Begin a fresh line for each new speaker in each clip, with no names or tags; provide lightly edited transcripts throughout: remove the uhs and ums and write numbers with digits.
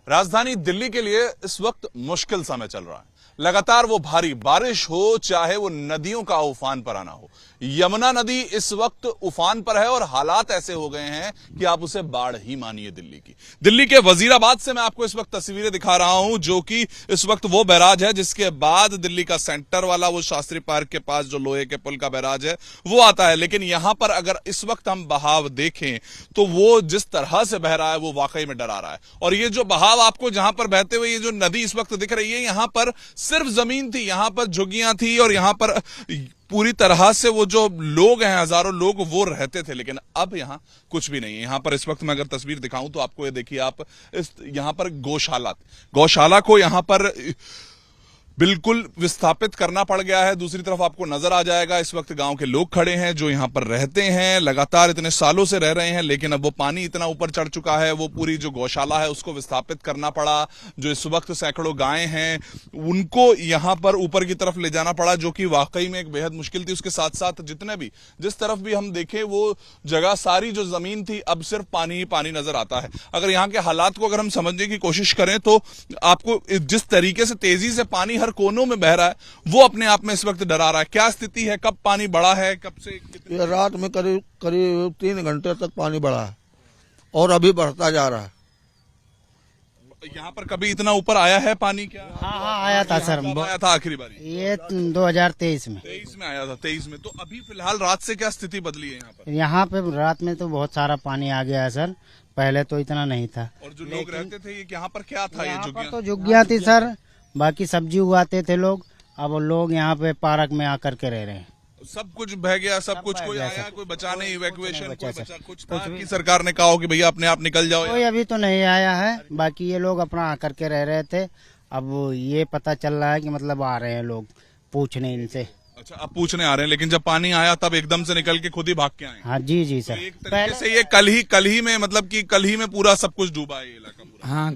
राजधानी दिल्ली के लिए इस वक्त मुश्किल समय चल रहा है। लगातार वो भारी बारिश हो, चाहे वो नदियों का उफान पर आना हो। यमुना नदी इस वक्त उफान पर है और हालात ऐसे हो गए हैं कि आप उसे बाढ़ ही मानिए। दिल्ली के वजीराबाद से मैं आपको इस वक्त तस्वीरें दिखा रहा हूं, जो कि इस वक्त वो बैराज है जिसके बाद दिल्ली का सेंटर वाला वो शास्त्री पार्क के पास जो लोहे के पुल का बैराज है वो आता है। लेकिन यहां पर अगर इस वक्त हम बहाव देखें तो वो जिस तरह से बह रहा है वो वाकई में डरा रहा है। और ये जो बहाव आपको जहां पर बहते हुए ये जो नदी इस वक्त दिख रही है, यहां पर सिर्फ जमीन थी, यहां पर झुग्गियां थी और यहां पर पूरी तरह से वो जो लोग हैं, हजारों लोग, वो रहते थे। लेकिन अब यहां कुछ भी नहीं है। यहां पर इस वक्त मैं अगर तस्वीर दिखाऊं तो आपको ये देखिए, आप इस यहां पर गौशाला को यहां पर बिल्कुल विस्थापित करना पड़ गया है। दूसरी तरफ आपको नजर आ जाएगा इस वक्त गांव के लोग खड़े हैं जो यहां पर रहते हैं, लगातार इतने सालों से रह रहे हैं। लेकिन अब वो पानी इतना ऊपर चढ़ चुका है, वो पूरी जो गौशाला है उसको विस्थापित करना पड़ा। जो इस वक्त सैकड़ों गायें हैं उनको यहां पर ऊपर की तरफ ले जाना पड़ा, जो कि वाकई में एक बेहद मुश्किल थी। उसके साथ साथ जिस तरफ भी हम देखें वो जगह सारी जो जमीन थी अब सिर्फ पानी ही पानी नजर आता है। अगर यहां के हालात को अगर हम समझने की कोशिश करें तो आपको जिस तरीके से तेजी से पानी हर कोनों में बह रहा है वो अपने आप में इस वक्त डरा रहा है। क्या स्थिति है, कब पानी बढ़ा है, कब से
ये रात में करीब 3 घंटे तक पानी बढ़ा है और अभी बढ़ता जा रहा है।
यहाँ पर कभी इतना ऊपर आया है पानी? क्या
हाँ आया था सर।
आया था आखिरी बारी
ये 2023 में।
23 में आया था। 23 में। तो अभी फिलहाल रात से क्या स्थिति बदली है यहाँ पर?
यहाँ पे रात में तो बहुत सारा पानी आ गया है सर, पहले तो इतना नहीं था।
और जो लोग रहते थे ये यहाँ पर क्या था?
यहाँ पर तो झुग्गियाँ थी सर, बाकी सब्जी उगाते थे लोग। अब लोग यहाँ पे पार्क में आकर के रह रहे हैं।
सब कुछ बह गया, सब कुछ कोई आया, कोई बचा नहीं, इवैक्यूएशन कुछ था कि सरकार ने कहा हो कि भैया अपने आप निकल जाओ?
कोई अभी तो नहीं आया है, बाकी ये लोग अपना आकर के रह रहे थे। अब ये पता चल रहा है कि मतलब आ रहे हैं लोग पूछने इनसे।
अच्छा, अब पूछने आ रहे हैं, लेकिन जब पानी आया तब एकदम से निकल के खुद ही भाग के आए?
हाँ जी सर।
एक तरीके से ये कल ही में मतलब कि कल ही में पूरा सब कुछ डूबा है ये इलाका पूरा?
हाँ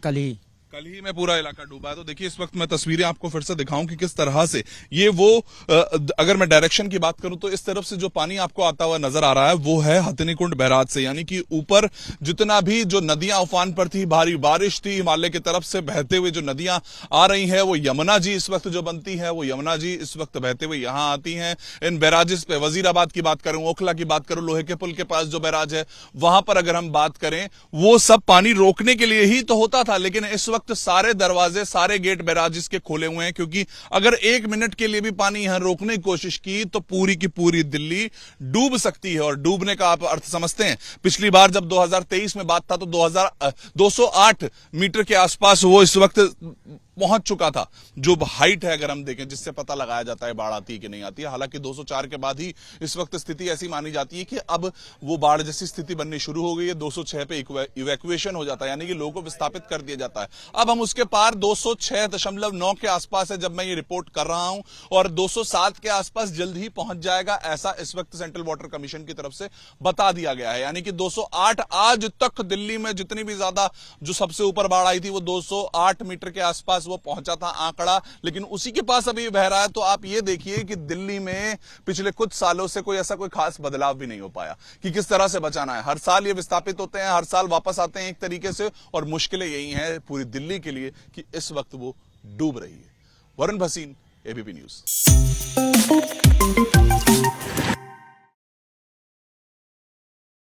कल ही में पूरा इलाका डूबा है। तो देखिए इस वक्त मैं तस्वीरें आपको फिर से दिखाऊं कि किस तरह से ये वो अगर मैं डायरेक्शन की बात करूं तो इस तरफ से जो पानी आपको आता हुआ नजर आ रहा है वो है हथिनीकुंड बैराज से। यानी कि ऊपर जितना भी जो नदियां उफान पर थी, भारी बारिश थी, हिमालय की तरफ से बहते हुए जो नदियां आ रही है वो यमुना जी इस वक्त जो बनती है वो यमुना जी इस वक्त बहते हुए यहां आती हैं इन बैराजेस पे। वजीराबाद की बात करूं, ओखला की बात करूं, लोहे के पुल के पास जो बैराज है वहां पर अगर हम बात करें वो सब पानी रोकने के लिए ही तो होता था। लेकिन इस वक्त सारे दरवाजे, सारे गेट बैराजेस के खोले हुए हैं, क्योंकि अगर 1 मिनट के लिए भी पानी यहां रोकने की कोशिश की तो पूरी की पूरी दिल्ली डूब सकती है। और डूबने का आप अर्थ समझते हैं? पिछली बार जब 2023 में बात था तो 208 मीटर के आसपास वो इस वक्त पहुंच चुका था। जो हाइट है अगर हम देखें जिससे पता लगाया जाता है बाढ़ आती है कि नहीं आती है। हालांकि 204 के बाद ही इस वक्त स्थिति ऐसी मानी जाती है कि अब वो बाढ़ जैसी स्थिति बननी शुरू हो गई है। 206 पे इवैक्यूएशन हो जाता है, यानी कि लोगों को विस्थापित कर दिया जाता है। अब हम उसके पार 206.9 के आसपास है जब मैं ये रिपोर्ट कर रहा हूं, और 207 के आसपास जल्द ही पहुंच जाएगा, ऐसा इस वक्त सेंट्रल वाटर कमीशन की तरफ से बता दिया गया है। यानी कि 208 आज तक दिल्ली में जितनी भी ज्यादा जो सबसे ऊपर बाढ़ आई थी वो 208 मीटर के आसपास वो पहुंचा था आंकड़ा, लेकिन उसी के पास अभी बह रहा है। तो आप ये देखिए कि दिल्ली में पिछले कुछ सालों से कोई ऐसा कोई खास बदलाव भी नहीं हो पाया कि किस तरह से बचाना है। हर साल ये विस्थापित होते हैं, हर साल वापस आते हैं एक तरीके से, और मुश्किलें यही हैं पूरी दिल्ली के लिए कि इस वक्त वो डूब रही है। Varun Bhasin, ABP news.